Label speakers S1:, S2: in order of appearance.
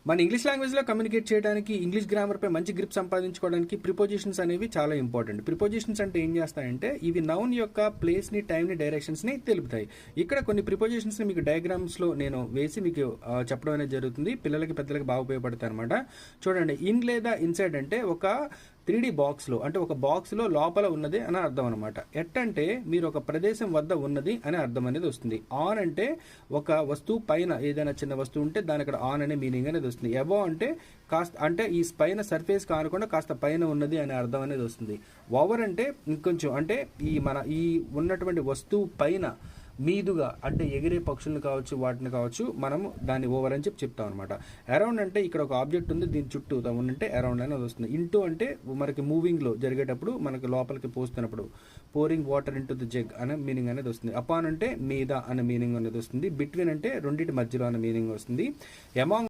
S1: మన ఇంగ్లీష్ లాంగ్వేజ్లో కమ్యూనికేట్ చేయడానికి, ఇంగ్లీష్ గ్రామర్పై మంచి గ్రిప్ సంపాదించుకోవడానికి ప్రిపోజిషన్స్ అనేవి చాలా ఇంపార్టెంట్. ప్రిపోజిషన్స్ అంటే ఏం చేస్తాయంటే ఇవి నౌన్ యొక్క ప్లేస్ని, టైంని, డైరెక్షన్స్ని తెలుపుతాయి. ఇక్కడ కొన్ని ప్రిపోజిషన్స్ని మీకు డయాగ్రామ్స్లో నేను వేసి మీకు చెప్పడం అనేది జరుగుతుంది. పిల్లలకి, పెద్దలకి బాగా ఉపయోగపడతాయి అనమాట. చూడండి, ఇన్ లేదా ఇన్సైడ్ అంటే ఒక 3D బాక్స్లో, అంటే ఒక బాక్స్లో లోపల ఉన్నది అని అర్థం అనమాట. ఎట్ అంటే మీరు ఒక ప్రదేశం వద్ద ఉన్నది అని అర్థం అనేది వస్తుంది. ఆన్ అంటే ఒక వస్తువు పైన ఏదైనా చిన్న వస్తువు ఉంటే దాని అక్కడ ఆన్ అనే మీనింగ్ అనేది వస్తుంది. అబౌవ్ అంటే కాస్త, అంటే ఈ పైన సర్ఫేస్ కానకుండా కాస్త పైన ఉన్నది అనే అర్థం అనేది వస్తుంది. ఓవర్ అంటే ఇంకొంచెం, అంటే ఈ ఉన్నటువంటి వస్తువు పైన మీదుగా, అంటే ఎగిరే పక్షులను కావచ్చు, వాటిని కావచ్చు, మనం దాన్ని ఓవర్ అని చెప్తాం అనమాట. అరౌండ్ అంటే ఇక్కడ ఒక ఆబ్జెక్ట్ ఉంది, దీని చుట్టూ ఉంటే అరౌండ్ అనేది వస్తుంది. ఇంటూ అంటే మనకి మూవింగ్లో జరిగేటప్పుడు, మనకి లోపలికి పోస్తున్నప్పుడు pouring water into the jug అనే మీనింగ్ అనేది వస్తుంది. అపాన్ అంటే మీద అనే మీనింగ్ అనేది వస్తుంది. బిట్వీన్ అంటే రెండింటి మధ్యలో అనే మీనింగ్ వస్తుంది. అమాంగ్